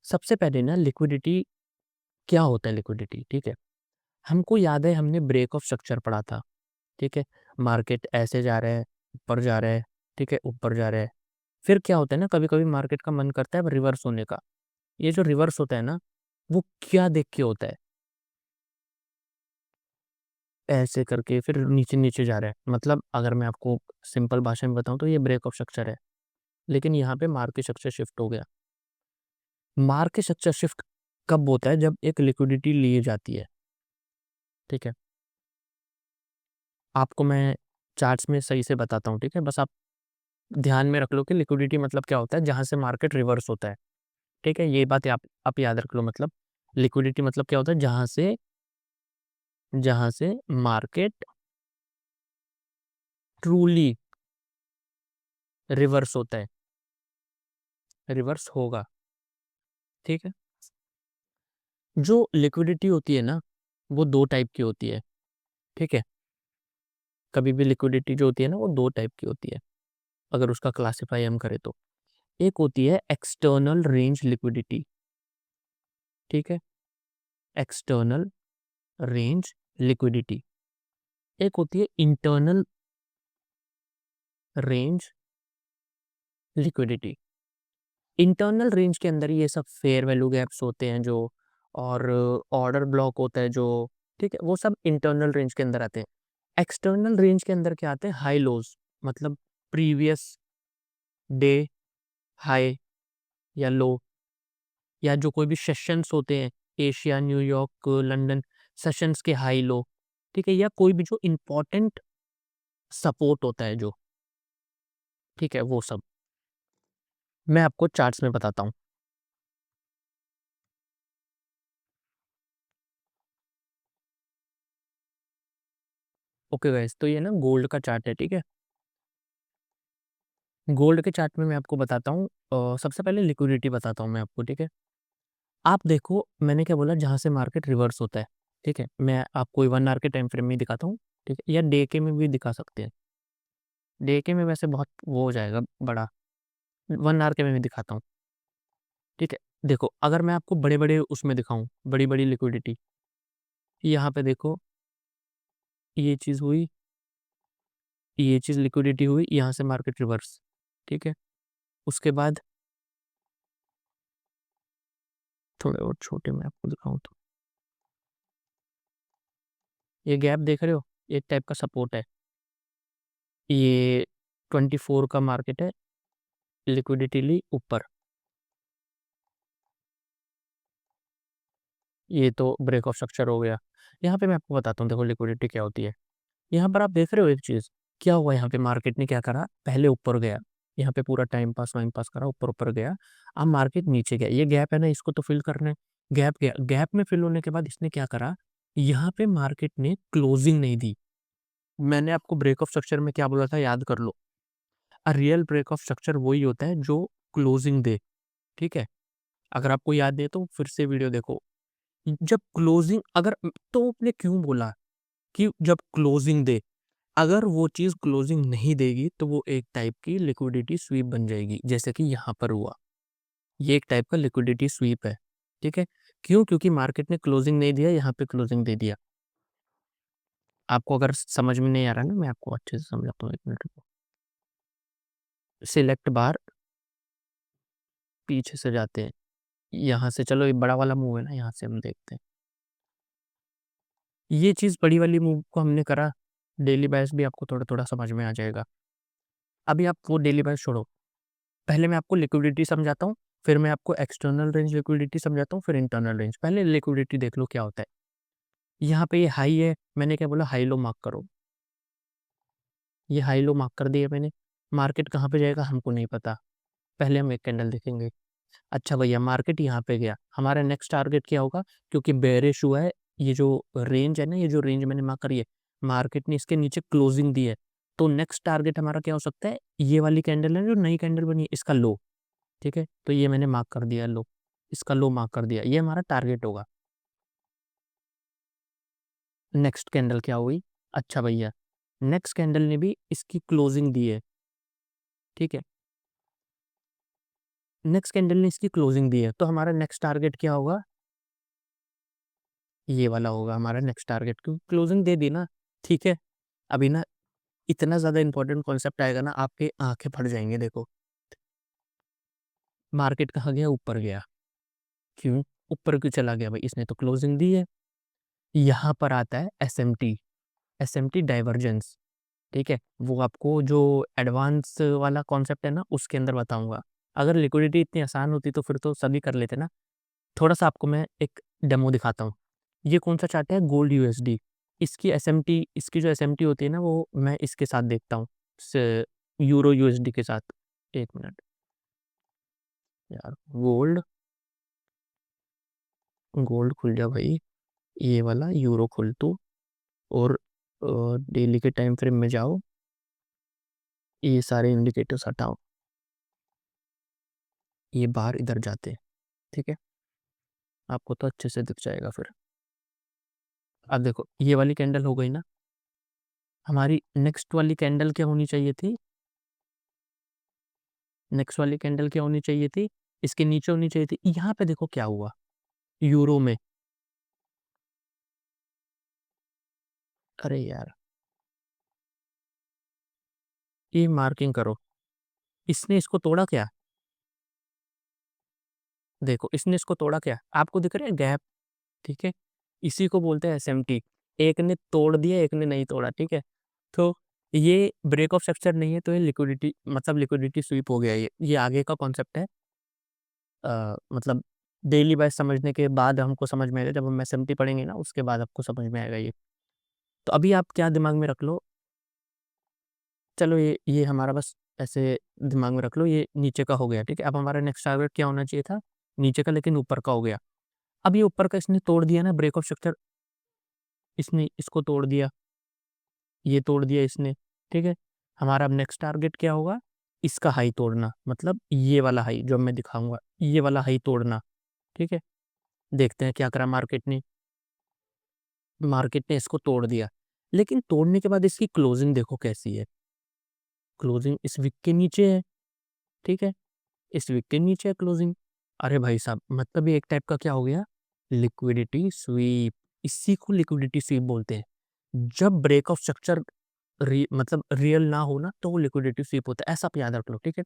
सबसे पहले ना लिक्विडिटी क्या होता है लिक्विडिटी, ठीक है? हमको याद है हमने ब्रेक ऑफ स्ट्रक्चर पढ़ा था, ठीक है? मार्केट ऐसे जा रहा है, ऊपर जा रहा है, ठीक है? ऊपर जा रहा है। फिर क्या होता है ना कभी-कभी मार्केट का मन करता है अब रिवर्स होने का। ये जो रिवर्स होता है ना, वो क्या देख के होता है? ऐसे करके फिर नीचे-नीचे जा रहा है। मतलब अगर मैं आपको सिंपल भाषा में बताऊँ तो ये ब्रेक ऑफ स्ट्रक्चर है। लेकिन यहाँ पे मार्केट स्ट्रक्चर शिफ्ट हो गया। मार्केट स्ट्रक्चर शिफ्ट कब होता है? जब एक लिक्विडिटी ली जाती है, ठीक है? आपको मैं चार्ट्स में सही से बताता हूँ, ठीक है? बस आप ध्यान में रख लो कि लिक्विडिटी मतलब क्या होता है? जहाँ से मार्केट रिवर्स होता है, ठीक है? ये बात आप याद रख लो मतलब लिक्विडिटी मतलब क्या होता है? जहाँ से मार्केट ट्रूली रिवर्स होता है, रिवर्स होगा, ठीक है? जो लिक्विडिटी होती है ना, वो 2 टाइप की होती है, ठीक है? कभी भी लिक्विडिटी जो होती है ना, वो 2 टाइप की होती है, अगर उसका क्लासिफ़ाई हम करें तो। एक होती है एक्सटर्नल रेंज लिक्विडिटी, ठीक है? External range liquidity. एक होती है internal range liquidity. Internal range के अंदर ये सब फेयर वैल्यू गैप्स होते हैं जो और ऑर्डर ब्लॉक होता है जो, ठीक है? वो सब इंटरनल रेंज के अंदर आते हैं। एक्सटर्नल रेंज के अंदर क्या आते हैं? हाई लोज़ मतलब प्रीवियस डे हाई या लो या जो कोई भी सेशंस होते हैं, एशिया, न्यूयॉर्क, लंदन सेशंस के हाई लो, ठीक है? या कोई भी जो इम्पोर्टेंट सपोर्ट होता है जो, ठीक है? वो सब। मैं आपको चार्ट्स में बताता हूँ। ओके गाइस, तो ये ना गोल्ड का चार्ट है, ठीक है? गोल्ड के चार्ट में मैं आपको बताता हूँ सबसे पहले लिक्विडिटी बताता हूँ मैं आपको, ठीक है? आप देखो मैंने क्या बोला जहाँ से मार्केट रिवर्स होता है, ठीक है? मैं आपको 1 आवर के टाइम फ्रेम में दिखाता हूँ, ठीक है? या डे के में भी दिखा सकते हैं। डे के में वैसे बहुत वो हो जाएगा बड़ा, 1 आवर के में भी दिखाता हूँ, ठीक है? देखो अगर मैं आपको बड़े-बड़े उसमें दिखाऊँ, बड़ी-बड़ी लिक्विडिटी, यहाँ पे देखो ये चीज़ हुई, ये चीज़ लिक्विडिटी हुई, यहाँ से मार्केट रिवर्स, ठीक है? उसके बाद थोड़े और छोटे मैं आपको दिखाऊँ तो, ये गैप देख रहे हो? एक टाइप का सपोर्ट है। ये 24 का मार्केट है, लिक्विडिटी ली ऊपर, ये तो ब्रेक ऑफ स्ट्रक्चर हो गया। यहाँ पे मैं आपको बताता हूँ देखो लिक्विडिटी क्या होती है। यहाँ पर आप देख रहे हो एक चीज़, क्या हुआ यहाँ पे मार्केट ने क्या करा, पहले ऊपर गया, यहाँ पे पूरा टाइम पास वाइम पास करा, ऊपर-ऊपर गया, अब मार्केट नीचे गया। ये गैप है ना इसको तो फिल करना है, गैप गया, गैप में फिल होने के बाद इसने क्या करा, यहाँ पे मार्केट ने क्लोजिंग नहीं दी। मैंने आपको ब्रेक ऑफ स्ट्रक्चर में क्या बोला था याद कर लो। रियल ब्रेक ऑफ स्ट्रक्चर वही होता है जो क्लोजिंग दे, ठीक है? अगर आपको याद है तो फिर से वीडियो देखो। जब क्लोजिंग अगर तो आपने क्यों बोला कि जब क्लोजिंग दे, अगर वो चीज़ क्लोजिंग नहीं देगी तो वो एक टाइप की लिक्विडिटी स्वीप बन जाएगी, जैसे कि यहाँ पर हुआ। ये एक टाइप का लिक्विडिटी स्वीप है, ठीक है? क्यों? क्योंकि मार्केट ने क्लोजिंग नहीं दिया, यहाँ पे क्लोजिंग दे दिया। आपको अगर समझ में नहीं आ रहा ना मैं आपको अच्छे से समझाता हूँ, 1 मिनट रुको। सिलेक्ट बार पीछे से जाते हैं। यहाँ से चलो ये बड़ा वाला मूव है ना, यहाँ से हम देखते हैं। ये चीज़ बड़ी वाली मूव को हमने करा, डेली बायस भी आपको थोड़ा-थोड़ा समझ में आ जाएगा। अभी आप वो डेली बायस छोड़ो, पहले मैं आपको लिक्विडिटी समझाता हूँ, फिर मैं आपको एक्सटर्नल रेंज लिक्विडिटी समझाता हूँ, फिर इंटरनल रेंज। पहले लिक्विडिटी देख लो क्या होता है। यहाँ पे ये हाई है, मैंने क्या बोला हाई लो मार्क करो। ये हाई लो मार्क कर दिया मैंने। मार्केट कहाँ पे जाएगा हमको नहीं पता। पहले हम एक कैंडल देखेंगे। अच्छा भैया मार्केट यहाँ पे गया, हमारा नेक्स्ट टारगेट क्या होगा? क्योंकि बेयरिश हुआ है, ये जो रेंज है ना, ये जो रेंज मैंने मार्क करी है, मार्केट ने इसके नीचे क्लोजिंग दी है, तो नेक्स्ट टारगेट हमारा क्या हो सकता है? ये वाली कैंडल है जो नई कैंडल बनी है, इसका लो, ठीक है? तो ये मैंने मार्क कर दिया लो, इसका लो मार्क कर दिया, ये हमारा टारगेट होगा। नेक्स्ट कैंडल क्या हुई? अच्छा भैया, नेक्स्ट कैंडल ने भी इसकी क्लोजिंग दी है, ठीक है? नेक्स्ट कैंडल ने इसकी क्लोजिंग दी है, तो हमारा नेक्स्ट टारगेट क्या होगा? ये वाला होगा हमारा नेक्स्ट टारगेट, क्योंकि क्लोजिंग दे दी ना, ठीक है। अभी ना इतना ज़्यादा इंपॉर्टेंट कॉन्सेप्ट आएगा ना, आपकी आँखें फट जाएँगी। देखो, मार्केट कहाँ गया? ऊपर गया। क्यों? ऊपर क्यों चला गया भाई? इसने तो क्लोजिंग दी है। यहाँ पर आता है एसएमटी, एसएमटी डाइवर्जेंस, ठीक है? वो आपको जो एडवांस वाला कॉन्सेप्ट है ना, उसके अंदर बताऊँगा। अगर लिक्विडिटी इतनी आसान होती तो फिर तो सभी कर लेते ना। थोड़ा-सा आपको मैं एक डेमो दिखाता हूँ। ये कौन-सा चार्ट है? Gold USD. इसकी एसएमटी, इसकी जो एसएमटी होती है ना, वो मैं इसके साथ देखता हूँ, स यूरो यूएसडी के साथ। 1 मिनट यार, गोल्ड, गोल्ड खुल जा भाई। ये वाला यूरो खोल तू, और डेली के टाइम फ्रेम में जाओ, ये सारे इंडिकेटर्स हटाओ, ये बाहर इधर जाते हैं, ठीक है? आपको तो अच्छे से दिख जाएगा फिर। अब देखो, ये वाली कैंडल हो गई ना, हमारी नेक्स्ट वाली कैंडल क्या होनी चाहिए थी? नेक्स्ट वाली कैंडल क्या होनी चाहिए थी? इसके नीचे होनी चाहिए थी। यहाँ पे देखो क्या हुआ, यूरो में। अरे यार, ये मार्किंग करो, इसने इसको तोड़ा क्या? देखो, इसने इसको तोड़ा क्या? आपको दिख रहा है गैप, ठीक है? इसी को बोलते हैं एसएमटी। एक ने तोड़ दिया, एक ने नहीं तोड़ा, ठीक है? तो ये ब्रेक ऑफ स्ट्रक्चर नहीं है, तो ये लिक्विडिटी, मतलब लिक्विडिटी स्वीप हो गया ये आगे का कॉन्सेप्ट है। मतलब डेली वाइज़ समझने के बाद हमको समझ में आएगा, जब हम एसएमटी पढ़ेंगे ना, उसके बाद आपको समझ में आएगा ये। तो अभी आप क्या दिमाग में रख लो, चलो ये हमारा बस ऐसे दिमाग में रख लो, ये नीचे का हो गया, ठीक है? अब हमारा नेक्स्ट टारगेट क्या होना चाहिए था? नीचे का, लेकिन ऊपर का हो गया। अब ये ऊपर का इसने तोड़ दिया ना, ब्रेक ऑफ स्ट्रक्चर, इसने इसको तोड़ दिया, ये तोड़ दिया इसने, ठीक है? हमारा अब नेक्स्ट टारगेट क्या होगा? इसका हाई तोड़ना, मतलब ये वाला हाई जो मैं दिखाऊँगा, ये वाला हाई तोड़ना, ठीक है? देखते हैं क्या करा मार्केट ने। मार्केट ने इसको तोड़ दिया, लेकिन तोड़ने के बाद इसकी क्लोजिंग देखो कैसी है। क्लोजिंग इस विक के नीचे है, ठीक है? इस विक के नीचे है क्लोजिंग। अरे भाई साहब, मतलब ये एक टाइप का क्या हो गया? Liquidity SVEEP. इसी को लिक्विडिटी स्वीप बोलते हैं। जब ब्रेक ऑफ स्ट्रक्चर मतलब रियल ना हो ना, तो वो लिक्विडिटी स्वीप होता है। ऐसा आप याद रख लो, ठीक है?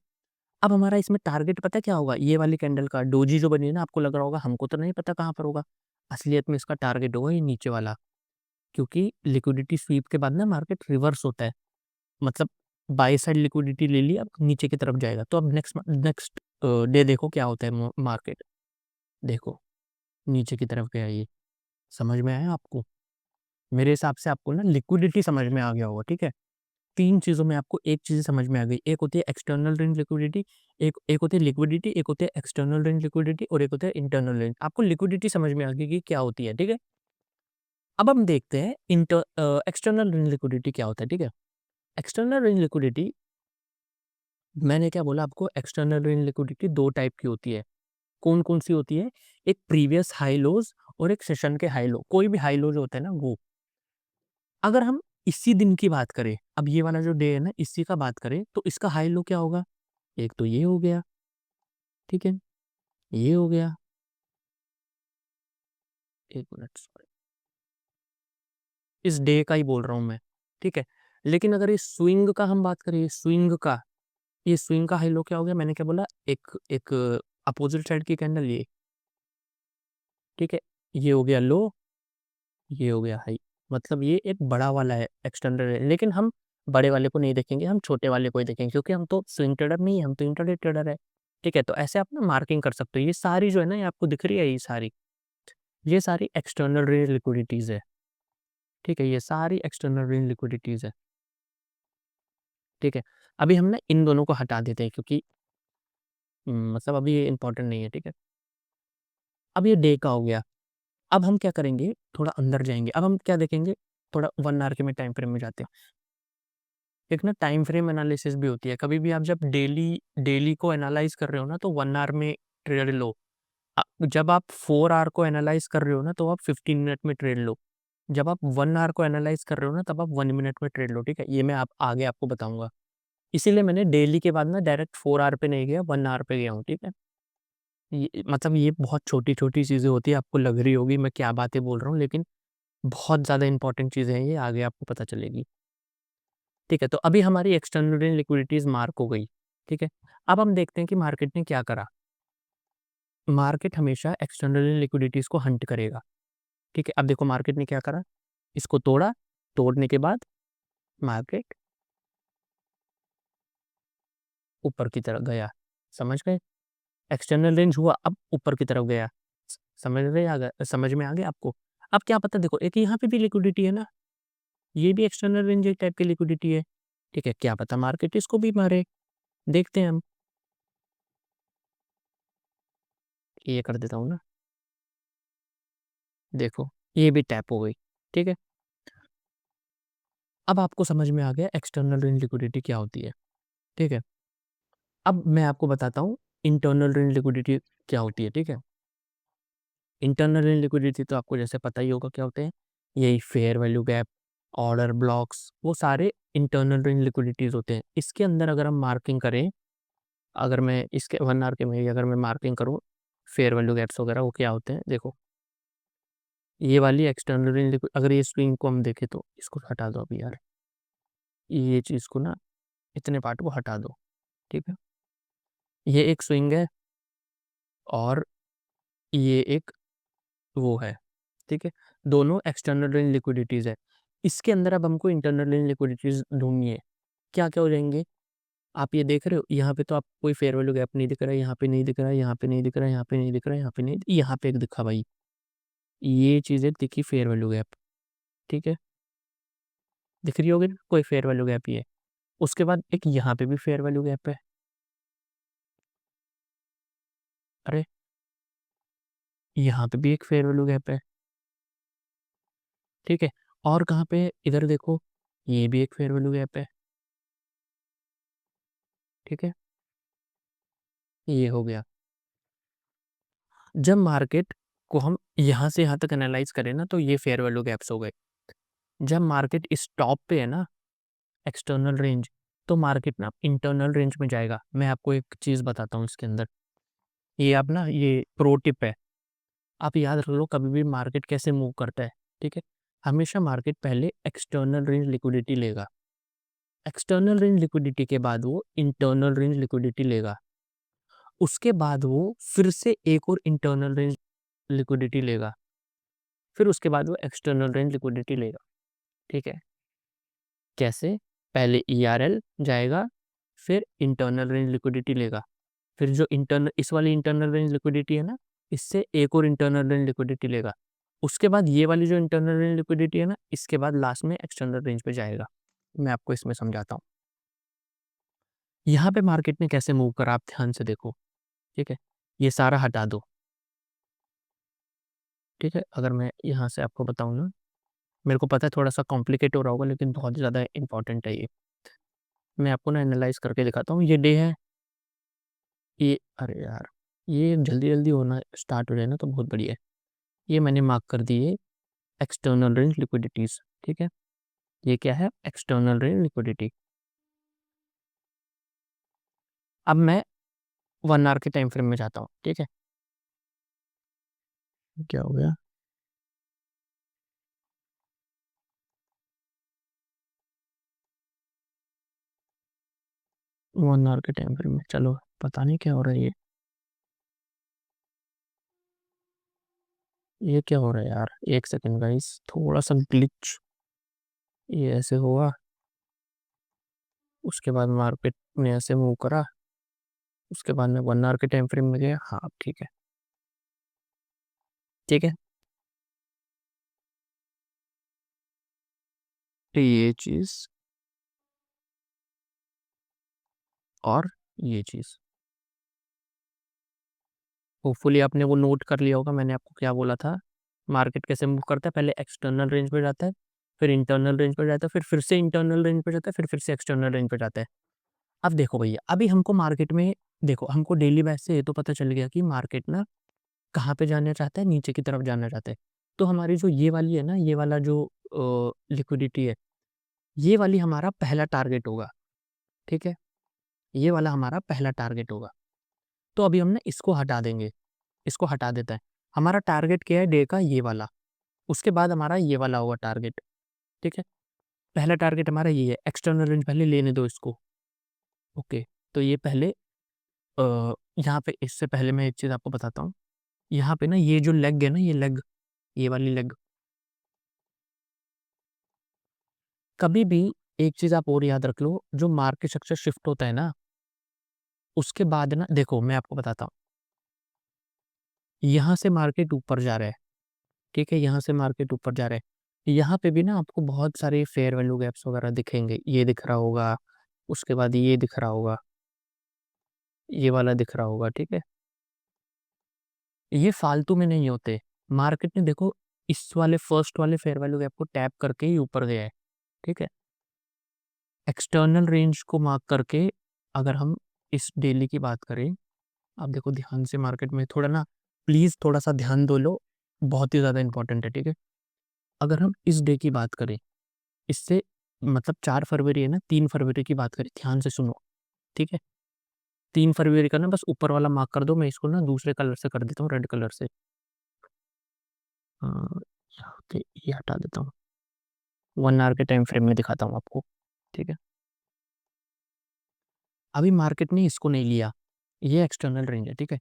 अब हमारा इसमें टारगेट पता है क्या होगा? ये वाली कैंडल का डोजी जो बनी है ना, आपको लग रहा होगा हमको तो नहीं पता कहाँ पर होगा। असलियत में इसका टारगेट होगा ये नीचे वाला, क्योंकि लिक्विडिटी स्वीप के बाद ना मार्केट रिवर्स होता है। मतलब बाय साइड लिक्विडिटी ले ली, अब नीचे की तरफ जाएगा। तो अब नेक्स्ट नेक्स्ट डे देखो क्या होता है मार्केट। देखो, नीचे की तरफ गया ये। समझ में आया आपको? मेरे हिसाब से आपको ना लिक्विडिटी समझ में आ गया होगा, ठीक है? 3 चीज़ों में आपको एक चीज़ समझ में आ गई। एक होती है एक्सटर्नल रेंज लिक्विडिटी, एक एक होती है लिक्विडिटी, एक होती है एक्सटर्नल रेंज लिक्विडिटी, और एक होता है इंटरनल रेंज। आपको लिक्विडिटी समझ में आ गई कि क्या होती है, ठीक है? अब हम देखते हैं एक्सटर्नल रेंज लिक्विडिटी क्या होता है, ठीक है? एक्सटर्नल रेंज लिक्विडिटी, मैंने क्या बोला आपको? एक्सटर्नल रेंज लिक्विडिटी 2 टाइप की होती है। कौन-कौन सी होती है? एक प्रीवियस हाई लोज़ और एक सेशन के हाई लो। कोई भी हाई लो जो होता है ना वो। अगर हम इसी दिन की बात करें, अब ये वाला जो डे है ना, इसी का बात करें, तो इसका हाई लो क्या होगा? एक तो ये हो गया, ठीक है? ये हो गया, 1 मिनट सॉरी, इस डे का ही बोल रहा हूँ मैं, ठीक है? लेकिन अगर इस स्विंग का हम बात करें, स्विंग का, ये स्विंग का हाई लो क्या हो गया? मैंने क्या बोला? एक एक अपोज़िट साइड की कैंडल ये, ठीक है? ये हो गया लो, ये हो गया हाई। मतलब ये एक बड़ा वाला है एक्सटेंडर है, लेकिन हम बड़े वाले को नहीं देखेंगे, हम छोटे वाले को ही देखेंगे, क्योंकि हम तो स्विंग ट्रेडर नहीं है, हम तो इंट्राडे ट्रेडर है। ठीक है? तो ऐसे आप ना मार्किंग कर सकते हो। ये सारी जो है ना, ये आपको दिख रही है ये सारी एक्सटर्नल रेंज लिक्विडिटीज़ है। ठीक है? ये सारी एक्सटर्नल रेंज लिक्विडिटीज़ है। ठीक है? अभी हम ना इन दोनों को हटा देते हैं, क्योंकि मतलब अभी ये इम्पोर्टेंट नहीं है। ठीक है? अब ये डे का हो गया। अब हम क्या करेंगे, थोड़ा अंदर जाएँगे। अब हम क्या देखेंगे, थोड़ा 1 आवर के में टाइम फ्रेम में जाते हैं। एक ना टाइम फ्रेम एनालिसिस भी होती है। कभी भी आप जब डेली डेली को एनालाइज़ कर रहे हो ना, तो 1 आवर में ट्रेड लो। जब आप 4 आवर को एनालाइज़ कर रहे हो ना, तो आप 15 मिनट में ट्रेड लो। जब आप 1 आवर को एनालाइज़ कर रहे हो ना, तब आप 1 मिनट में ट्रेड लो, ठीक है? ये मैं आप आगे आपको बताऊँगा। इसीलिए मैंने डेली के बाद ना डायरेक्ट 4 आवर पे नहीं गया, 1 आवर पे गया हूँ, ठीक है? ये मतलब ये बहुत छोटी-छोटी चीज़ें होती हैं, आपको लग रही होगी मैं क्या बातें बोल रहा हूँ, लेकिन बहुत ज़्यादा इम्पोर्टेंट चीज़ें हैं ये, आगे आपको पता चलेगी। ठीक है, तो अभी हमारी एक्सटर्नल लिक्विडिटीज़ मार्क हो गई, ठीक है? अब हम देखते हैं कि मार्केट ने क्या करा। मार्केट हमेशा एक्सटर्नल लिक्विडिटीज़ को हंट करेगा, ठीक है? अब देखो मार्केट ने क्या करा, इसको तोड़ा, तोड़ने के बाद मार्केट ऊपर की तरफ गया, समझ गए? एक्सटर्नल रेंज हुआ, अब ऊपर की तरफ गया। समझ में आ गया आपको? अब क्या पता देखो एक यहाँ पे भी लिक्विडिटी है ना, ये भी एक्सटर्नल रेंज एक टाइप की लिक्विडिटी है, ठीक है? क्या पता मार्केट इसको भी मारे, देखते हैं हम। ये कर देता हूँ ना, देखो ये भी टैप हो गई, ठीक है? अब आपको समझ में आ गया एक्सटर्नल रेंज लिक्विडिटी क्या होती है, ठीक है? अब मैं आपको बताता हूँ इंटरनल रेंज लिक्विडिटी क्या होती है, ठीक है? इंटरनल रेंज लिक्विडिटी तो आपको जैसे पता ही होगा क्या होते हैं, यही fair value gap, order blocks, वो सारे इंटरनल रेंज लिक्विडिटीज़ होते हैं। इसके अंदर अगर हम मार्किंग करें, अगर मैं इसके 1 आवर के में ही अगर मैं मार्किंग करूँ, फेयर वैल्यू गैप्स वगैरह वो क्या होते हैं, देखो ये वाली एक्सटर्नल रेंज लिक्वि अगर ये स्विंग को हम देखें तो इसको हटा दो अभी यार, ये चीज़ को ना इतने पार्ट को हटा दो, ठीक है? ये एक स्विंग है और ये एक वो है, ठीक है? दोनों एक्सटर्नल रेंज लिक्विडिटीज़ है। इसके अंदर अब हमको इंटरनल रेंज लिक्विडिटीज़ ढूँढनी है। क्या-क्या हो जाएँगे? आप ये देख रहे हो, यहाँ पे तो आपको कोई फेयर वैल्यू गैप नहीं दिख रहा है, यहाँ पे नहीं दिख रहा है, यहाँ पे नहीं दिख रहा है, यहाँ पे नहीं दिख रहा है, यहाँ पे नहीं, यहाँ पे एक दिखा भाई। ये चीज़ें दिखी फेयर वैल्यू गैप, ठीक है? दिख रही होगी ना कोई फेयर वैल्यू गैप ही है। उसके बाद एक यहाँ पे भी फेयर वैल्यू गैप है। अरे! यहाँ पे भी एक फेयर वैल्यू गैप है, ठीक है? और कहाँ पे है? इधर देखो, ये भी एक फेयर वैल्यू गैप है, ठीक है? ये हो गया। जब मार्केट को हम यहाँ से यहाँ तक एनालाइज़ करें ना, तो ये फेयर वैल्यू गैप्स हो गए। जब मार्केट इस टॉप पे है ना, एक्सटर्नल रेंज, तो मार्केट ना इंटरनल रेंज में जाएगा। मैं आपको एक चीज़ बताता हूँ इसके अंदर, ये आप ना ये प्रो टिप है, आप याद रख लो कभी भी मार्केट कैसे मूव करता है, ठीक है? हमेशा मार्केट पहले एक्सटर्नल रेंज लिक्विडिटी लेगा, एक्सटर्नल रेंज लिक्विडिटी के बाद वो इंटरनल रेंज लिक्विडिटी लेगा, उसके बाद वो फिर से एक और इंटरनल रेंज लिक्विडिटी लेगा, फिर उसके बाद वो एक्सटर्नल रेंज लिक्विडिटी लेगा, ठीक है? कैसे? पहले ईआरएल जाएगा, फिर इंटरनल रेंज लिक्विडिटी लेगा, फिर जो इंटरनल इस वाली इंटरनल रेंज लिक्विडिटी है ना, इससे एक और इंटरनल रेंज लिक्विडिटी लेगा। उसके बाद ये वाली जो इंटरनल रेंज लिक्विडिटी है ना, इसके बाद लास्ट में एक्सटर्नल रेंज पे जाएगा। मैं आपको इसमें समझाता हूँ। यहाँ पे मार्केट ने कैसे मूव करा आप ध्यान से देखो, ठीक है? ये सारा हटा दो, ठीक है? अगर मैं यहाँ से आपको बताऊँ ना, मेरे को पता है थोड़ा-सा कॉम्प्लिकेट हो रहा होगा लेकिन बहुत ज़्यादा इम्पोर्टेंट है ये। मैं आपको ना एनालाइज़ करके दिखाता हूँ। ये डे है, ये अरे यार! ये जल्दी-जल्दी होना स्टार्ट हो जाए ना तो बहुत बढ़िया है। ये मैंने मार्क कर दिए एक्सटर्नल रेंज लिक्विडिटीज़, ठीक है? ये क्या है? External range liquidity. अब मैं 1 आवर के टाइम फ्रेम में जाता हूँ, ठीक है? क्या हो गया? 1 आवर के टाइम फ्रेम में चलो, पता नहीं क्या हो रहा है ये। ये क्या हो रहा है यार? 1 सेकंड गाइस, थोड़ा-सा ग्लिच ये ऐसे हुआ, उसके बाद मार्केट ने ऐसे मूव करा, उसके बाद मैं 1 आवर के टाइम फ्रेम में गया। हाँ, अब ठीक है। ठीक है? तो ये चीज़ और ये चीज़। होपफुली आपने वो नोट कर लिया होगा मैंने आपको क्या बोला था। मार्केट कैसे मूव करता है, पहले एक्सटर्नल रेंज पे जाता है, फिर इंटरनल रेंज पे जाता है, फिर से इंटरनल रेंज पे जाता है, फिर से एक्सटर्नल रेंज पे जाता है। अब देखो भैया, अभी हमको मार्केट में देखो हमको डेली बेस से ये तो पता चल गया कि मार्केट ना कहाँ पे जाना चाहता है, नीचे की तरफ जाना चाहता है। तो हमारी जो ये वाली है ना, ये वाला जो लिक्विडिटी है, ये वाली हमारा पहला टारगेट होगा, ठीक है? ये वाला हमारा पहला टारगेट होगा। तो अभी हमने इसको हटा देंगे, इसको हटा देते हैं। हमारा टारगेट क्या है डे का? ये वाला। उसके बाद हमारा ये वाला होगा टारगेट, ठीक है? पहला टारगेट हमारा ये है, एक्सटर्नल रेंज पहले लेने दो इसको, ओके। तो ये पहले यहाँ पे इससे पहले मैं एक चीज़ आपको बताता हूँ। यहाँ पे ना ये जो लेग है ना, ये लेग, ये वाली लेग, कभी भी एक चीज़ आप और याद रख लो, जो मार्केट स्ट्रक्चर शिफ्ट होता है ना, उसके बाद ना देखो मैं आपको बताता हूँ, यहाँ से मार्केट ऊपर जा रहा है, ठीक है? यहाँ से मार्केट ऊपर जा रहा है। यहाँ पे भी ना आपको बहुत सारे फेयर वैल्यू गैप्स वगैरह दिखेंगे। ये दिख रहा होगा, उसके बाद ये दिख रहा होगा, ये वाला दिख रहा होगा, ठीक है? ये फालतू में नहीं होते। मार्केट ने देखो इस वाले फर्स्ट वाले फेयर वैल्यू गैप को टैप करके ही ऊपर गया है, ठीक है? एक्सटर्नल रेंज को मार्क करके अगर हम इस डेली की बात करें, आप देखो ध्यान से मार्केट में थोड़ा ना, प्लीज़ थोड़ा-सा ध्यान दो लो, बहुत ही ज़्यादा इम्पोर्टेंट है, ठीक है? अगर हम इस डे की बात करें, इससे मतलब 4 फरवरी है ना, 3 फरवरी की बात करें, ध्यान से सुनो, ठीक है? 3 फरवरी का ना बस ऊपर वाला मार्क कर दो, मैं इसको ना दूसरे कलर से कर देता हूँ, रेड कलर से। अ, यहाँ पे ये हटा देता हूँ। 1 आवर के टाइम फ्रेम में दिखाता हूँ आपको, ठीक है? अभी मार्केट ने इसको नहीं लिया, ये एक्सटर्नल रेंज है, ठीक है?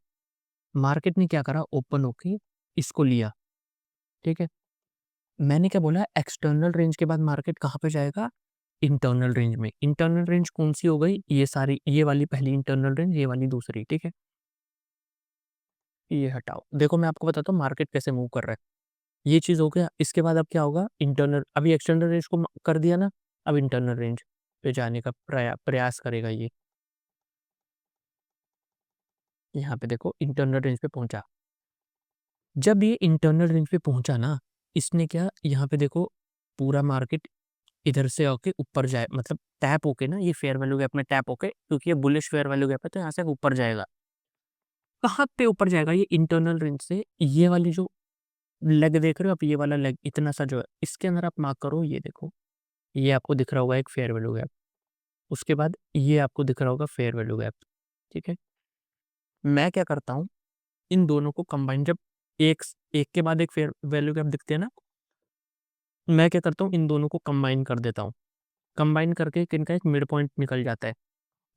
मार्केट ने क्या करा, ओपन होके इसको लिया, ठीक है? मैंने क्या बोला, एक्सटर्नल रेंज के बाद मार्केट कहाँ पे जाएगा? इंटरनल रेंज में। इंटरनल रेंज कौन-सी हो गई? ये सारी, ये वाली पहली इंटरनल रेंज, ये वाली दूसरी, ठीक है? ये हटाओ। देखो मैं आपको बताता हूँ मार्केट कैसे मूव कर रहा है। ये चीज़ हो गया, इसके बाद अब क्या होगा? इंटरनल, अभी एक्सटर्नल रेंज को कर दिया ना, अब इंटरनल रेंज पे जाने का प्रयास करेगा ये। यहाँ पे देखो इंटरनल रेंज पे पहुंचा। जब ये इंटरनल रेंज पे पहुंचा ना, इसने क्या, यहाँ पे देखो पूरा मार्केट इधर से होके ऊपर जाए, मतलब टैप होके ना, ये फेयर वैल्यू गैप में टैप होके, क्योंकि ये बुलिश फेयर वैल्यू गैप है तो यहाँ से ऊपर जाएगा। कहाँ पे ऊपर जाएगा? ये इंटरनल रेंज से, ये वाली जो लेग देख रहे हो आप, ये वाला लेग इतना सा जो है, इसके अंदर आप मार्क करो, ये देखो, ये आपको दिख रहा होगा एक फेयर वैल्यू गैप। उसके बाद ये आपको दिख रहा होगा फेयर वैल्यू गैप, ठीक है? मैं क्या करता हूँ, इन दोनों को कंबाइन, जब एक एक के बाद एक फेयर वैल्यू गैप दिखते हैं ना, मैं क्या करता हूँ, इन दोनों को कंबाइन कर देता हूँ। कंबाइन करके इनका एक मिड पॉइंट निकल जाता है।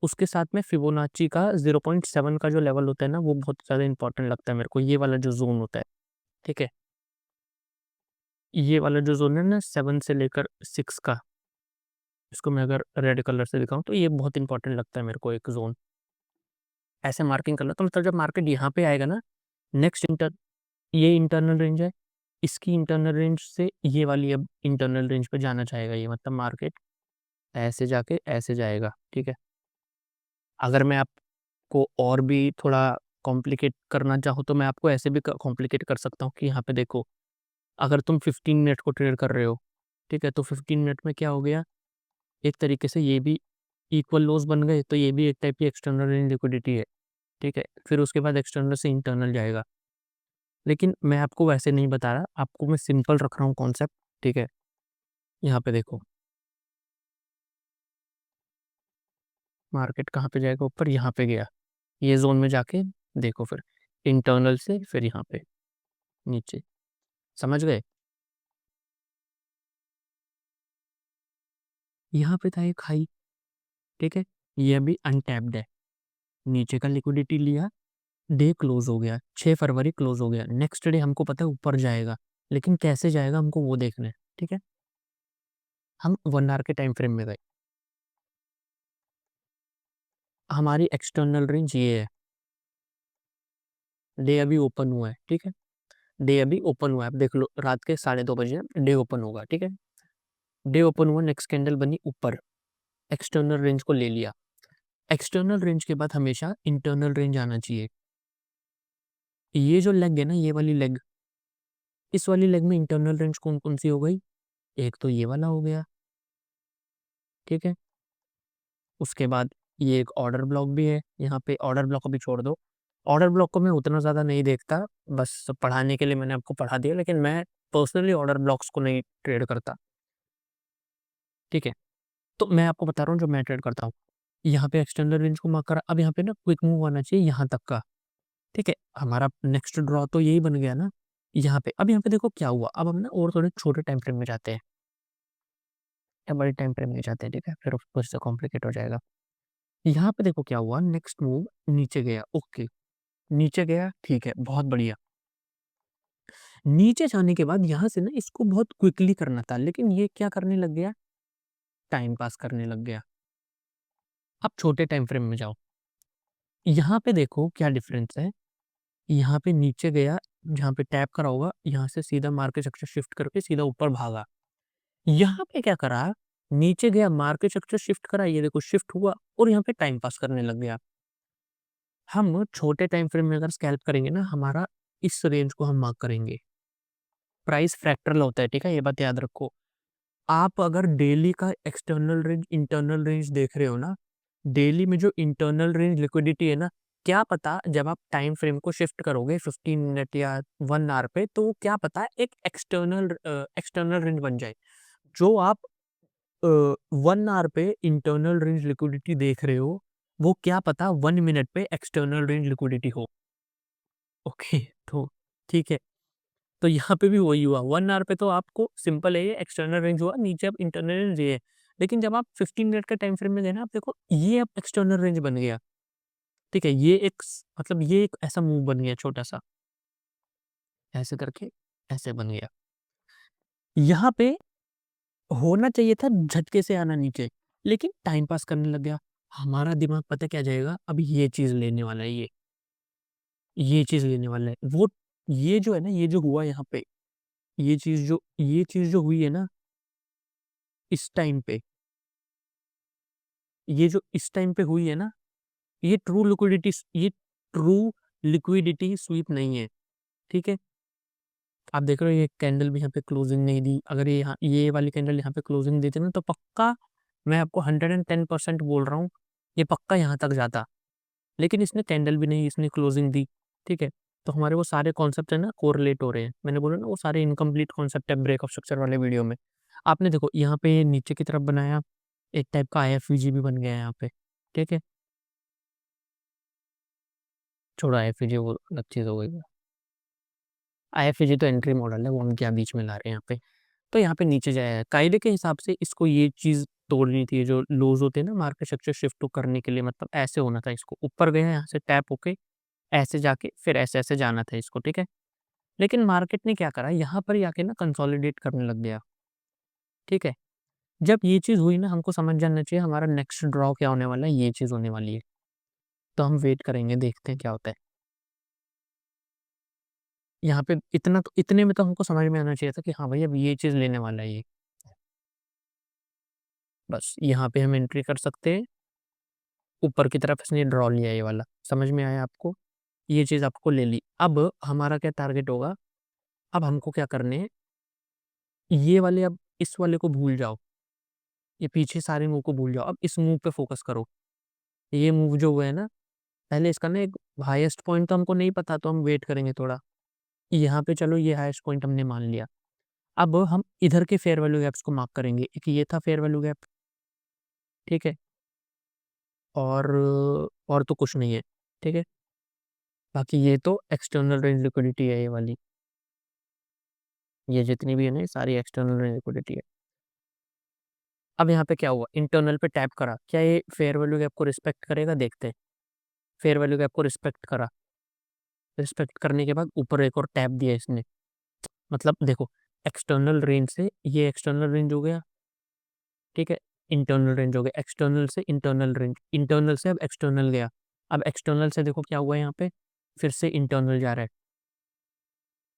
उसके साथ में फिबोनाची का 0.7 का जो लेवल होता है ना, वो बहुत ज़्यादा इंपॉर्टेंट लगता है मेरे को, ये वाला जो ज़ोन होता है, ठीक है? ये वाला जो ज़ोन है ना 7 से लेकर 6 का, इसको मैं अगर रेड कलर से दिखाऊँ तो ये बहुत इंपॉर्टेंट लगता है मेरे को एक ज़ोन। ऐसे मार्किंग कर लो तो मतलब जब मार्केट यहाँ पे आएगा ना, नेक्स्ट ये इंटरनल रेंज है, इसकी इंटरनल रेंज से ये वाली अब इंटरनल रेंज पे जाना चाहेगा ये, मतलब मार्केट ऐसे जाके ऐसे जाएगा, ठीक है? अगर मैं आपको और भी थोड़ा कॉम्प्लिकेट करना चाहूँ तो मैं आपको ऐसे भी कॉम्प्लिकेट कर सकता हूँ कि यहाँ पे देखो, अगर तुम 15 मिनट को ट्रेड कर रहे हो, ठीक है? तो 15 मिनट में क्या हो गया, एक तरीके से ये भी इक्वल लोज बन गए, तो ये भी एक टाइप की एक्सटर्नल रेंज लिक्विडिटी है, ठीक है? फिर उसके बाद एक्सटर्नल से इंटरनल जाएगा। लेकिन मैं आपको वैसे नहीं बता रहा, आपको मैं सिंपल रख रहा हूँ कॉन्सेप्ट, ठीक है? यहाँ पे देखो, मार्केट कहाँ पे जाएगा ऊपर, यहाँ पे गया। ये ज़ोन में जाके देखो फिर, इंटरनल से फिर यहाँ पे नीचे, समझ गए? यहाँ पे था एक हाई, ठीक है? ये अभी अनटैप्ड है। नीचे का लिक्विडिटी लिया, डे क्लोज़ हो गया, 6 फरवरी क्लोज़ हो गया। नेक्स्ट डे हमको पता है ऊपर जाएगा, लेकिन कैसे जाएगा हमको वो देखना है, ठीक है? हम 1 आवर के टाइम फ्रेम में गए। हमारी एक्सटर्नल रेंज ये है, डे अभी ओपन हुआ है, ठीक है? डे अभी ओपन हुआ है, आप देख लो रात के 2:30 बजे डे ओपन होगा, ठीक है? डे ओपन हुआ, नेक्स्ट कैंडल बनी ऊपर, एक्सटर्नल रेंज को ले लिया। एक्सटर्नल रेंज के बाद हमेशा इंटरनल रेंज आना चाहिए। ये जो लेग है ना, ये वाली लेग, इस वाली लेग में इंटरनल रेंज कौन-कौन सी हो गई? एक तो ये वाला हो गया, ठीक है? उसके बाद ये एक ऑर्डर ब्लॉक भी है, यहाँ पे ऑर्डर ब्लॉक को भी छोड़ दो। ऑर्डर ब्लॉक को मैं उतना ज़्यादा नहीं देखता, बस पढ़ाने के लिए मैंने आपको पढ़ा दिया, लेकिन मैं पर्सनली ऑर्डर ब्लॉक्स को नहीं ट्रेड करता, ठीक है? तो मैं आपको बता रहा हूँ जो मैं ट्रेड करता हूँ। यहाँ पे एक्सटर्नल रेंज को मार्क करा। अब यहाँ पे ना क्विक मूव आना चाहिए यहाँ तक का, ठीक है? हमारा नेक्स्ट ड्रॉ तो यही बन गया ना यहाँ पे। अब यहाँ पे देखो क्या हुआ, अब हम ना और थोड़े छोटे टाइम फ्रेम में जाते हैं या बड़े टाइम फ्रेम में जाते हैं, ठीक है? फिर फिर से कॉम्प्लिकेट हो जाएगा। यहाँ पे देखो क्या हुआ, नेक्स्ट मूव नीचे गया, ओके, नीचे गया, ठीक है, बहुत बढ़िया। नीचे जाने के बाद यहाँ से ना इसको बहुत क्विकली करना था, लेकिन ये क्या करने लग गया, टाइम पास करने लग गया। अब छोटे टाइम फ्रेम में जाओ, यहाँ पे देखो क्या डिफरेंस है। यहाँ पे नीचे गया, जहाँ पे टैप करा होगा, यहाँ से सीधा मार्केट स्ट्रक्चर शिफ्ट करके सीधा ऊपर भागा। यहाँ पे क्या करा, नीचे गया, मार्केट स्ट्रक्चर शिफ्ट करा, ये देखो शिफ्ट हुआ और यहाँ पे टाइम पास करने लग गया। हम छोटे टाइम फ्रेम में अगर स्कैल्प करेंगे ना, हमारा इस रेंज को हम मार्क करेंगे। प्राइस फ्रैक्टल होता है, ठीक है? ये बात याद रखो। आप अगर डेली का एक्सटर्नल रेंज, इंटरनल रेंज देख रहे हो ना, डेली में जो इंटरनल रेंज लिक्विडिटी है ना, क्या पता जब आप टाइम फ्रेम को शिफ्ट करोगे 15 मिनट या 1 आवर पे, तो क्या पता एक एक्सटर्नल रेंज बन जाए। जो आप 1 आवर पे इंटरनल रेंज लिक्विडिटी देख रहे हो, वो क्या पता 1 मिनट पे एक्सटर्नल रेंज लिक्विडिटी हो। ओके, तो ठीक है। तो यहाँ पे भी वही हुआ, 1 आवर पे तो आपको सिंपल है, ये एक्सटर्नल रेंज हुआ, नीचे अब इंटरनल रेंज ये है। लेकिन जब आप 15 मिनट के टाइम फ्रेम में गए ना, आप देखो ये अब एक्सटर्नल रेंज बन गया, ठीक है? ये एक मतलब ये एक ऐसा मूव बन गया छोटा-सा, ऐसे करके ऐसे बन गया। यहाँ पे होना चाहिए था झटके से आना नीचे, लेकिन टाइम पास करने लग गया। हमारा दिमाग पता है क्या जाएगा, अब ये चीज़ लेने वाला है ये चीज़ लेने वाला है। वो ये जो है ना, ये जो हुआ यहाँ पे, ये चीज़ जो हुई है ना, इस टाइम पे, ये जो इस टाइम पे हुई है ना, ये ट्रू लिक्विडिटी स्वीप नहीं है, ठीक है? आप देख रहे हो ये कैंडल भी यहाँ पे क्लोजिंग नहीं दी। अगर ये वाली कैंडल यहाँ पे क्लोजिंग देती ना, तो पक्का मैं आपको 110% बोल रहा हूँ, ये पक्का यहाँ तक जाता। लेकिन इसने कैंडल भी नहीं, इसने क्लोजिंग दी, ठीक है? तो हमारे वो सारे कॉन्सेप्ट है ना, कोरिलेट हो रहे हैं। मैंने बोला ना, वो सारे इनकम्प्लीट कॉन्सेप्ट है ब्रेक ऑफ स्ट्रक्चर वाले वीडियो में। आपने देखो यहाँ पे नीचे की तरफ बनाया, एक टाइप का आईएफवीजी भी बन गया है यहाँ पे, ठीक है? छोड़ो आईएफवीजी, वो अलग चीज़ हो गई। आईएफवीजी तो एंट्री मॉडल है, वो हम क्या बीच में ला रहे हैं यहाँ पे। तो यहाँ पे नीचे जाया, कायदे के हिसाब से इसको ये चीज़ तोड़नी थी, जो लोज होते हैं ना मार्केट स्ट्रक्चर शिफ्ट टू करने के लिए, मतलब ऐसे होना था इसको, ऊपर गया यहाँ से टैप होके ऐसे जाके फिर ऐसे-ऐसे जाना था इसको, ठीक है? लेकिन मार्केट ने क्या करा, यहाँ पर ही आके ना कंसोलिडेट करने लग गया, ठीक है? जब ये चीज़ हुई ना, हमको समझ जाना चाहिए हमारा नेक्स्ट ड्रॉ क्या होने वाला है, ये चीज़ होने वाली है। तो हम वेट करेंगे, देखते हैं क्या होता है। यहाँ पे इतना तो, इतने में तो हमको समझ में आना चाहिए था कि हाँ भाई, अब ये चीज़ लेने वाला है ये। बस यहाँ पे हम एंट्री कर सकते हैं, ऊपर की तरफ इसने ड्रॉ लिया ये वाला, समझ में आया आपको? ये चीज़ आपको ले ली। अब हमारा क्या टारगेट होगा, अब हमको क्या करने हैं, ये वाले, अब इस वाले को भूल जाओ, ये पीछे सारे मूव को भूल जाओ, अब इस मूव पे फ़ोकस करो। ये मूव जो हुआ है ना, पहले इसका ना एक हाईएस्ट पॉइंट तो हमको नहीं पता, तो हम वेट करेंगे थोड़ा। यहाँ पे चलो ये हाईएस्ट पॉइंट हमने मान लिया। अब हम इधर के फेयर वैल्यू गैप्स को मार्क करेंगे। एक ये था फेयर वैल्यू गैप, ठीक है? और और तो कुछ नहीं है, ठीक है? बाकी ये तो एक्सटर्नल रेंज लिक्विडिटी है ये वाली। ये जितनी भी है ना, ये सारी एक्सटर्नल रेंज लिक्विडिटी है। अब यहाँ पे क्या हुआ, इंटरनल पे टैप करा, क्या ये फेयर वैल्यू गैप को रिस्पेक्ट करेगा? देखते हैं। फेयर वैल्यू गैप को रिस्पेक्ट करा, रिस्पेक्ट करने के बाद ऊपर एक और टैप दिया इसने। मतलब देखो, एक्सटर्नल रेंज से ये एक्सटर्नल रेंज हो गया, ठीक है? इंटरनल रेंज हो गया, एक्सटर्नल से इंटरनल रेंज, इंटरनल से अब एक्सटर्नल गया। अब एक्सटर्नल से देखो क्या हुआ यहाँ पे, फिर से इंटरनल जा रहा है।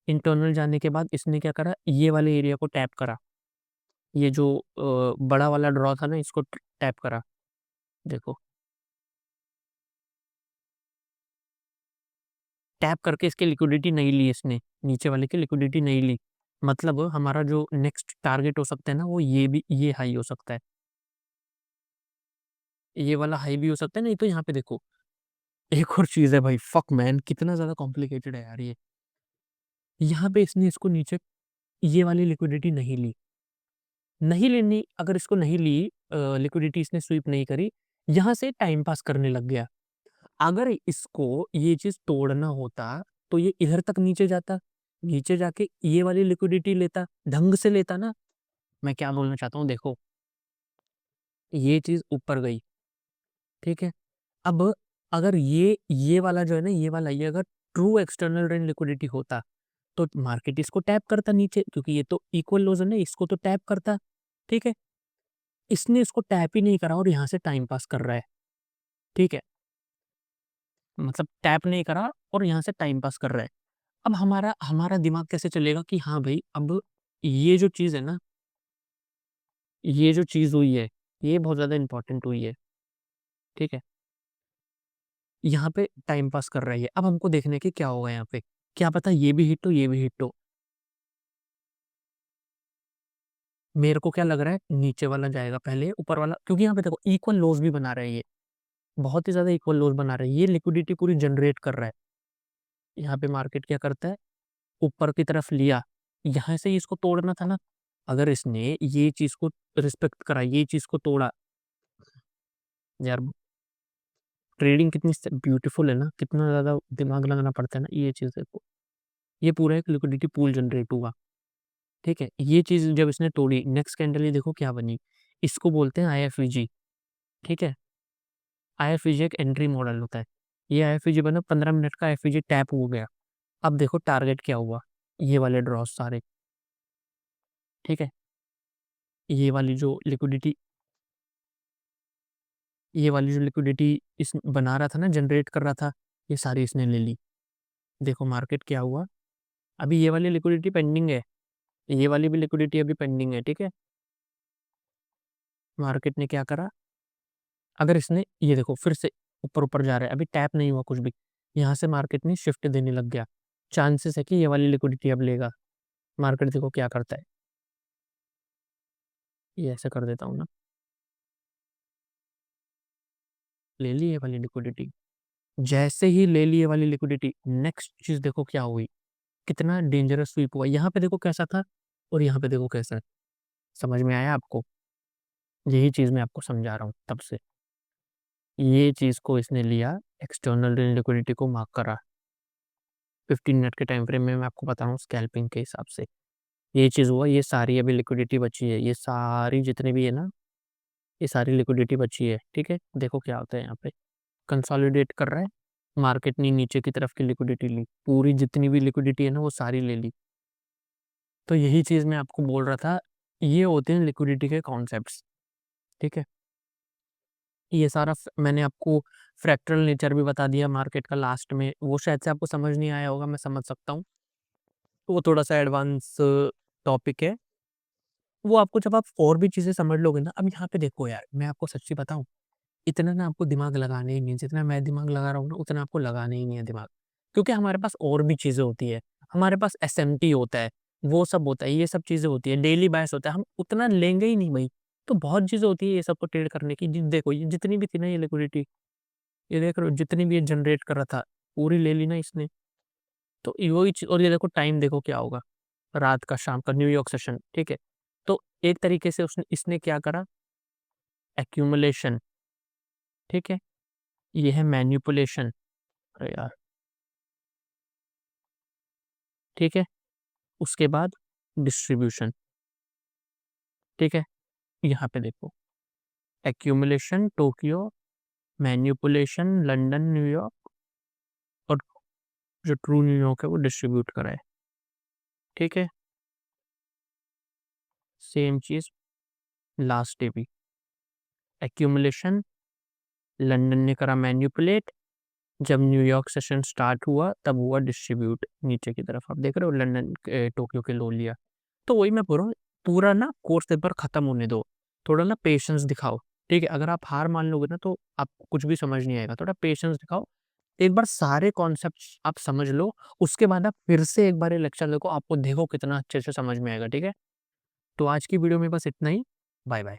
इंटरनल जाने के बाद इसने क्या करा, ये वाले एरिया को टैप करा। ये जो बड़ा वाला ड्रॉ था ना, इसको टैप करा। देखो, टैप करके इसकी लिक्विडिटी नहीं ली इसने, नीचे वाले की लिक्विडिटी नहीं ली। मतलब हमारा जो नेक्स्ट टारगेट हो सकता है ना, वो ये भी, ये हाई हो सकता है। ये वाला हाई भी हो सकता है, नहीं तो यहाँ पे देखो, एक और चीज़ है भाई, फक मैन, कितना ज़्यादा कॉम्प्लिकेटेड है यार ये। यहाँ पे इसने इसको नीचे, ये वाली लिक्विडिटी नहीं ली। नहीं लेनी, अगर इसको नहीं ली, लिक्विडिटी इसने स्वीप नहीं करी, यहाँ से टाइम पास करने लग गया। अगर इसको ये चीज़ तोड़ना होता, तो ये इधर तक नीचे जाता, नीचे जाके ये वाली लिक्विडिटी लेता, ढंग से लेता ना। मैं क्या बोलना चाहता हूँ देखो, ये चीज़ ऊपर गई, ठीक है? अब अगर ये वाला जो है ना, ये वाला ये अगर ट्रू एक्सटर्नल रेंज लिक्विडिटी होता, तो मार्केट इसको टैप करता नीचे, क्योंकि ये तो इक्वल लोजन है, इसको तो टैप करता, ठीक है? इसने इसको टैप ही नहीं करा और यहाँ से टाइम पास कर रहा है, ठीक है? मतलब टैप नहीं करा और यहाँ से टाइम पास कर रहा है। अब हमारा हमारा दिमाग कैसे चलेगा कि हाँ भाई, अब ये जो चीज़ है ना, ये जो चीज़ हुई है, ये बहुत ज़्यादा इम्पोर्टेंट हुई है, ठीक है? यहाँ पे टाइम पास कर रहा है ये। अब हमको देखना है कि क्या होगा यहाँ पे। क्या पता ये भी हिट हो, ये भी हिट हो। मेरे को क्या लग रहा है, नीचे वाला जाएगा पहले, ऊपर वाला, क्योंकि यहाँ पे देखो इक्वल लोज भी बना रहा है ये। बहुत ही ज़्यादा इक्वल लोज बना रहा है। ये लिक्विडिटी पूरी जनरेट कर रहा है। यहाँ पे मार्केट क्या करता है, ऊपर की तरफ लिया, यहाँ से ही इसको तोड़ना था ना। अगर इसने ये चीज़ को रिस्पेक्ट करा, ये चीज़ को तोड़ा, यार ट्रेडिंग कितनी ब्यूटीफुल है ना, कितना ज़्यादा दिमाग लगाना पड़ता है ना, ये चीज़ देखो। ये पूरा एक लिक्विडिटी पूल जनरेट हुआ, ठीक है? ये चीज़ जब इसने तोड़ी, नेक्स्ट कैंडल ये देखो क्या बनी। इसको बोलते हैं आईएफवीजी, ठीक है? आईएफवीजी एक एंट्री मॉडल होता है। ये आईएफवीजी बना, 15 मिनट का आईएफवीजी टैप हो गया। अब देखो टारगेट क्या हुआ, ये वाले ड्रॉस सारे, ठीक है? ये वाली जो लिक्विडिटी ये वाली जो लिक्विडिटी इस बना रहा था ना, जनरेट कर रहा था, ये सारी इसने ले ली। देखो मार्केट क्या हुआ, अभी ये वाली लिक्विडिटी पेंडिंग है, ये वाली भी लिक्विडिटी अभी पेंडिंग है, ठीक है? मार्केट ने क्या करा, अगर इसने ये देखो फिर से ऊपर-ऊपर जा रहा है, अभी टैप नहीं हुआ कुछ भी। यहाँ से मार्केट ने शिफ्ट देने लग गया। चांसेस है कि ये वाली लिक्विडिटी अब लेगा। मार्केट देखो क्या करता है। ये ऐसे कर देता हूँ ना, ले ली ये वाली लिक्विडिटी। जैसे ही ले ली ये वाली लिक्विडिटी, नेक्स्ट चीज़ देखो क्या हुई, कितना डेंजरस स्वीप हुआ। यहाँ पे देखो कैसा था और यहाँ पे देखो कैसा है। समझ में आया आपको? यही चीज़ मैं आपको समझा रहा हूँ तब से। ये चीज़ को इसने लिया, एक्सटर्नल लिक्विडिटी को मार्क करा। 15 मिनट के टाइम फ्रेम में मैं आपको बता रहा हूँ स्कैल्पिंग के हिसाब से। ये चीज़ हुआ, ये सारी अभी लिक्विडिटी बची है, ये सारी जितनी भी है ना, ये सारी लिक्विडिटी बची है, ठीक है? देखो क्या होता है यहाँ पे, कंसोलिडेट कर रहा है, मार्केट ने नीचे की तरफ की लिक्विडिटी ली, पूरी जितनी भी लिक्विडिटी है ना, वो सारी ले ली। तो यही चीज़ मैं आपको बोल रहा था, ये होते हैं लिक्विडिटी के कॉन्सेप्ट्स, ठीक है? ये सारा मैंने आपको फ्रैक्टल नेचर भी बता दिया मार्केट का लास्ट में, वो शायद से आपको समझ नहीं आया होगा, मैं समझ सकता हूँ। वो थोड़ा-सा एडवांस टॉपिक है। वो आपको जब आप और भी चीज़ें समझ लोगे ना, अब यहाँ पे देखो यार, मैं आपको सच्ची बताऊँ, इतना ना आपको दिमाग लगाना ही नहीं है, जितना मैं दिमाग लगा रहा हूँ ना, उतना आपको लगाना ही नहीं है दिमाग। क्योंकि हमारे पास और भी चीज़ें होती है, हमारे पास एसएमटी होता है, वो सब होता है, ये सब चीज़ें होती है, डेली बायस होता है, हम उतना लेंगे ही नहीं भई। तो बहुत चीज़ें होती है ये सब को ट्रेड करने की, देखो ये जितनी भी थी ना ये लिक्विडिटी, ये देख रहे हो जितनी भी ये जनरेट कर रहा था, पूरी ले ली ना इसने। तो ये वही चीज़, और ये देखो टाइम देखो क्या होगा, रात का, शाम का, न्यूयॉर्क सेशन, ठीक है? तो एक तरीके से उसने इसने क्या करा, एक्यूमुलेशन, ठीक है? ये है मैनिपुलेशन, अरे यार! ठीक है? उसके बाद डिस्ट्रीब्यूशन, ठीक है? यहाँ पे देखो, accumulation Tokyo, manipulation London, New York, और जो ट्रू न्यूयॉर्क है वो डिस्ट्रीब्यूट करा है, ठीक है? सेम चीज़ लास्ट डे भी, एक्यूमुलेशन, लंदन ने करा मैनिपुलेट, जब न्यूयॉर्क सेशन स्टार्ट हुआ तब हुआ डिस्ट्रीब्यूट नीचे की तरफ। आप देख रहे हो लंदन टोक्यो के लो लिया। तो वही मैं बोल रहा हूँ, पूरा ना कोर्स पेपर खत्म होने दो, थोड़ा ना पेशेंस दिखाओ, ठीक है? अगर आप हार मान लोगे ना तो आपको कुछ भी समझ नहीं आएगा, थोड़ा पेशेंस दिखाओ। एक बार सारे कॉन्सेप्ट्स आप समझ लो, उसके बाद आप फिर से एक बार ये लेक्चर देखो, आपको देखो कितना अच्छे से समझ में आएगा, ठीक है? तो आज की वीडियो में बस इतना ही। Bye bye.